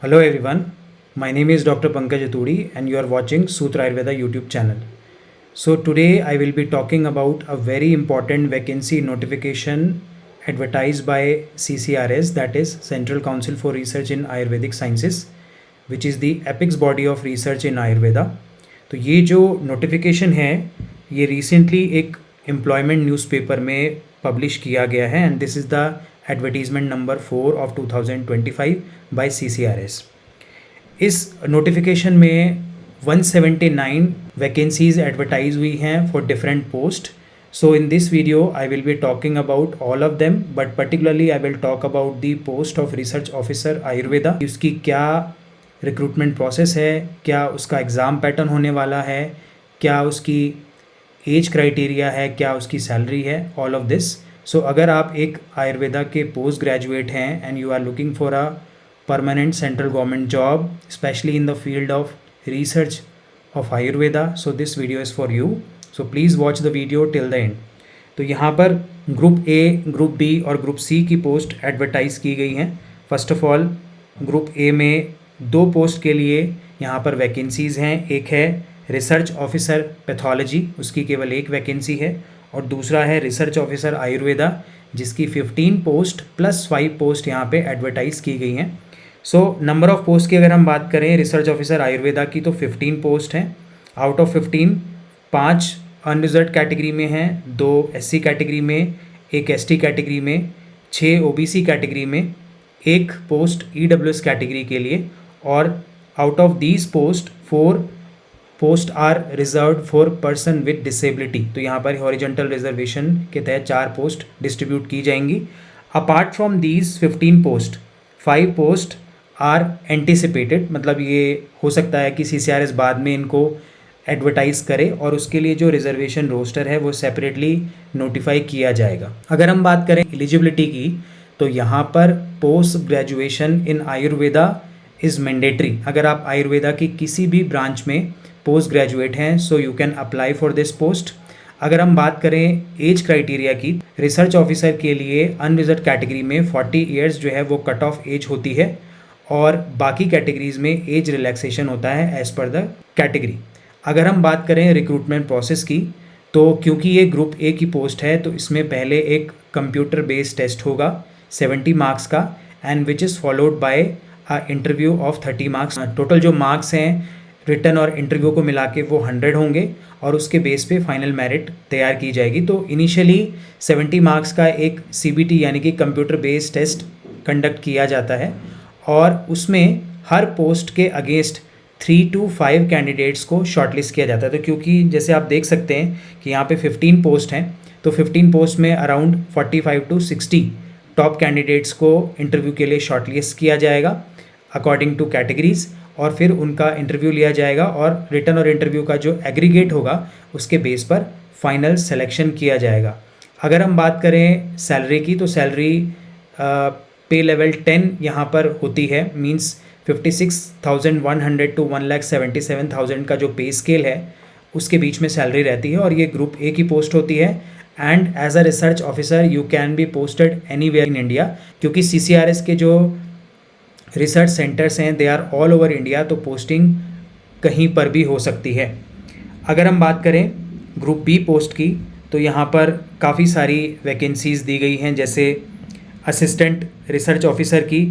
Hello everyone, my name is Dr. Pankaj Aturi and you are watching Sutra Ayurveda YouTube channel. So today I will be talking about a very important vacancy notification advertised by CCRS, that is Central Council for Research in Ayurvedic Sciences, which is the apex body of research in Ayurveda. तो ये जो notification है ये recently एक employment newspaper में publish किया गया है and this is the advertisement number 4 of 2025 by CCRS. इस नोटिफिकेशन में 179 वैकेंसीज एडवर्टाइज हुई हैं for different post. So in this video I will be talking about all of them, but particularly I will talk about the post of research officer Ayurveda. उसकी क्या recruitment process है, क्या उसका exam pattern होने वाला है, क्या उसकी एज क्राइटेरिया है, क्या उसकी सैलरी है, ऑल ऑफ दिस. सो अगर आप एक आयुर्वेदा के पोस्ट ग्रेजुएट हैं and you are looking for a permanent central government job, especially in the field of research of Ayurveda, so this video is for you. So please watch the video till the end. तो यहाँ पर group A, group B और group C की post advertise की गई हैं. First of all group A में 2 post के लिए यहाँ पर वैकेंसीज़ हैं. एक है रिसर्च ऑफिसर पैथोलॉजी, उसकी केवल एक वैकेंसी है, और दूसरा है रिसर्च ऑफिसर आयुर्वेदा जिसकी 15 पोस्ट प्लस 5 पोस्ट यहाँ पे एडवर्टाइज़ की गई हैं. सो नंबर ऑफ़ पोस्ट की अगर हम बात करें रिसर्च ऑफिसर आयुर्वेदा की तो 15 पोस्ट हैं. आउट ऑफ 15 5 अनरिजर्व्ड कैटेगरी में हैं, 2 SC कैटेगरी में, 1 ST कैटेगरी में, 6 OBC कैटेगरी में, 1 पोस्ट EWS कैटेगरी के लिए, और out of these post 4 post are reserved for person with disability. तो यहाँ पर हॉरिजॉन्टल रिजर्वेशन के तहत 4 पोस्ट डिस्ट्रीब्यूट की जाएंगी. Apart from these 15 post 5 post are anticipated, मतलब ये हो सकता है कि CCRS बाद में इनको एडवर्टाइज़ करे और उसके लिए जो रिजर्वेशन रोस्टर है वो सेपरेटली नोटिफाई किया जाएगा. अगर हम बात करें एलिजिबिलिटी की तो यहाँ पर post graduation in Ayurveda is mandatory. अगर आप आयुर्वेदा की किसी भी ब्रांच में पोस्ट ग्रेजुएट हैं so you can apply for this post. अगर हम बात करें एज क्राइटेरिया की, रिसर्च ऑफिसर के लिए अनरिजर्व्ड कैटेगरी में 40 ईयर्स जो है वो कट ऑफ एज होती है और बाकी कैटेगरीज़ में एज रिलैक्सेशन होता है एज़ पर द कैटेगरी. अगर हम बात करें रिक्रूटमेंट प्रोसेस की तो क्योंकि ये ग्रुप ए की पोस्ट है तो इसमें पहले एक कंप्यूटर बेस्ड टेस्ट होगा 70 मार्क्स का and which is followed by a interview of 30 marks. Total जो मार्क्स हैं रिटर्न और इंटरव्यू को मिला के वो 100 होंगे और उसके बेस पे फाइनल मेरिट तैयार की जाएगी. तो इनिशियली 70 मार्क्स का एक CBT यानी कि कंप्यूटर बेस्ड टेस्ट कंडक्ट किया जाता है और उसमें हर पोस्ट के अगेंस्ट 3 to 5 कैंडिडेट्स को शॉर्टलिस्ट किया जाता है. तो क्योंकि जैसे आप देख सकते हैं कि यहाँ पे 15 पोस्ट हैं तो 15 पोस्ट में अराउंड 45 to 60 टॉप कैंडिडेट्स को इंटरव्यू के लिए शॉर्टलिस्ट किया जाएगा अकॉर्डिंग टू कैटेगरीज़ और फिर उनका इंटरव्यू लिया जाएगा और रिटर्न और इंटरव्यू का जो एग्रीगेट होगा उसके बेस पर फाइनल सिलेक्शन किया जाएगा. अगर हम बात करें सैलरी की तो सैलरी पे लेवल 10 यहाँ पर होती है, मींस 56,100 to 1,77,000 का जो पे स्केल है उसके बीच में सैलरी रहती है और ये ग्रुप ए की पोस्ट होती है. And as a research officer you can be posted anywhere in India, क्योंकि CCRS के जो रिसर्च सेंटर्स हैं they are all over India, तो पोस्टिंग कहीं पर भी हो सकती है. अगर हम बात करें ग्रुप बी पोस्ट की तो यहाँ पर काफ़ी सारी वैकेंसीज़ दी गई हैं, जैसे असिस्टेंट रिसर्च ऑफिसर की,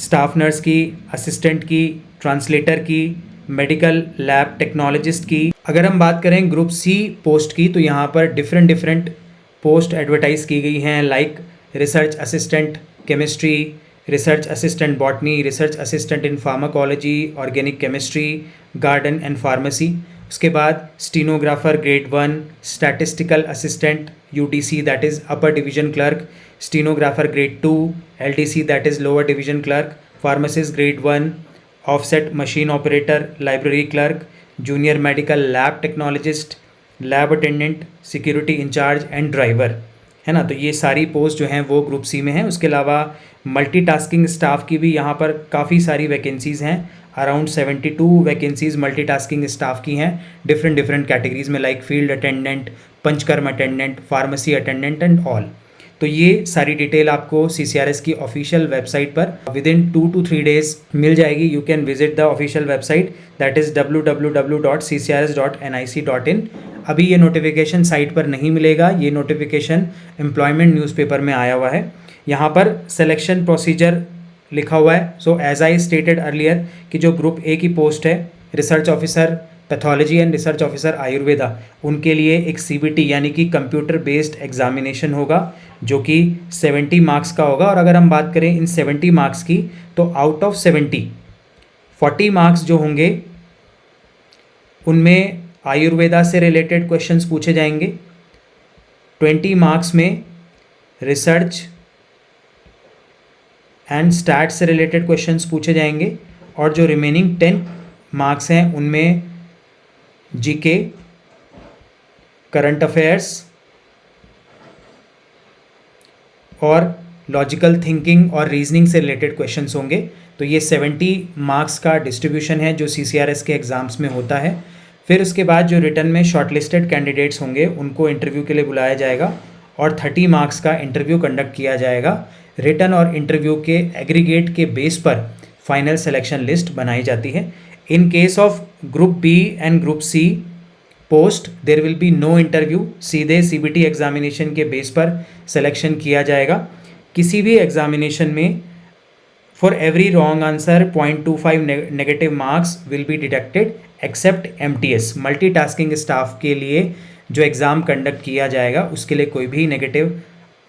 स्टाफ नर्स की, असिस्टेंट की, ट्रांसलेटर की, मेडिकल लैब टेक्नोलॉजिस्ट की. अगर हम बात करें ग्रुप सी पोस्ट की तो यहाँ पर डिफरेंट पोस्ट एडवर्टाइज़ की गई हैं, like research assistant chemistry, research assistant botany, research assistant in pharmacology, organic chemistry, garden and pharmacy. उसके बाद stenographer grade 1, statistical assistant UTC that is upper division clerk, stenographer grade 2, LDC that is lower division clerk, pharmacist grade 1, offset machine operator, library clerk, junior medical lab technologist, lab attendant, security in charge and driver, है ना. तो ये सारी post जो हैं वो group C में हैं. उसके अलावा मल्टीटास्किंग स्टाफ की भी यहाँ पर काफ़ी सारी वैकेंसीज़ हैं, अराउंड 72 वैकेंसीज़ मल्टीटास्किंग स्टाफ की हैं डिफरेंट कैटेगरीज़ में, like field attendant, panchakarma attendant, pharmacy attendant and all. तो ये सारी डिटेल आपको CCRS की ऑफिशियल वेबसाइट पर विदिन 2 to 3 डेज मिल जाएगी. You can visit the official website, that is www.ccrs.nic.in. अभी ये नोटिफिकेशन साइट पर नहीं मिलेगा, ये नोटिफिकेशन एम्प्लॉयमेंट न्यूज़पेपर में आया हुआ है. यहाँ पर सिलेक्शन प्रोसीजर लिखा हुआ है. So as I stated earlier कि जो ग्रुप ए की पोस्ट है, research officer pathology and research officer Ayurveda, उनके लिए एक CBT यानी कि कंप्यूटर बेस्ड एग्जामिनेशन होगा जो कि 70 मार्क्स का होगा. और अगर हम बात करें इन 70 मार्क्स की, तो आउट ऑफ 70 40 मार्क्स जो होंगे उनमें आयुर्वेदा से रिलेटेड क्वेश्चंस पूछे जाएंगे, 20 मार्क्स में रिसर्च एंड स्टैट से रिलेटेड क्वेश्चंस पूछे जाएंगे, और जो रिमेनिंग 10 मार्क्स हैं उनमें GK, करंट अफेयर्स और लॉजिकल थिंकिंग और रीजनिंग से रिलेटेड क्वेश्चंस होंगे. तो ये 70 मार्क्स का डिस्ट्रीब्यूशन है जो CCRS के एग्ज़ाम्स में होता है. फिर उसके बाद जो रिटर्न में शॉर्टलिस्टेड कैंडिडेट्स होंगे उनको इंटरव्यू के लिए बुलाया जाएगा और 30 मार्क्स का इंटरव्यू कंडक्ट किया जाएगा. रिटर्न और इंटरव्यू के एग्रीगेट के बेस पर फाइनल सिलेक्शन लिस्ट बनाई जाती है. In case of group B and group C post there will be no interview, सीधे CBT एग्जामिनेशन के बेस पर सिलेक्शन किया जाएगा. किसी भी एग्जामिनेशन में for every wrong answer 0.25 negative marks will be deducted except MTS, multitasking staff के लिए जो एग्ज़ाम कंडक्ट किया जाएगा उसके लिए कोई भी नेगेटिव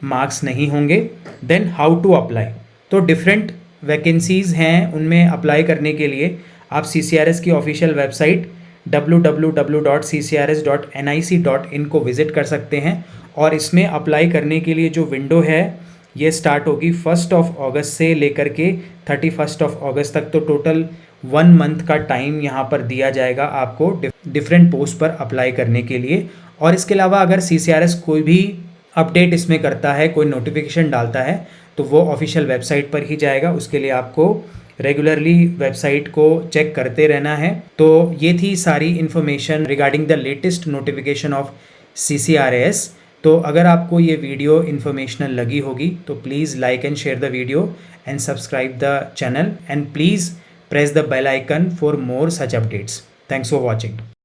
मार्क्स नहीं होंगे. देन हाउ टू अप्लाई, तो डिफरेंट वैकेंसीज़ हैं, उनमें अप्लाई करने के लिए आप CCRS की ऑफिशियल वेबसाइट www.ccrs.nic.in को विज़िट कर सकते हैं. और इसमें अप्लाई करने के लिए जो विंडो है ये स्टार्ट होगी 1 अगस्त से लेकर के 31 अगस्त तक. तो टोटल 1 मंथ का टाइम यहाँ पर दिया जाएगा आपको डिफरेंट पोस्ट पर अप्लाई करने के लिए. और इसके अलावा अगर CCRS कोई भी अपडेट इसमें करता है, कोई नोटिफिकेशन डालता है, तो वो ऑफिशियल वेबसाइट पर ही जाएगा. उसके लिए आपको रेगुलरली वेबसाइट को चेक करते रहना है. तो ये थी सारी information regarding the latest notification of CCRS. तो अगर आपको ये वीडियो इन्फॉर्मेशनल लगी होगी तो please like and share the video and subscribe the channel, and please press the bell icon for more such updates. Thanks for watching.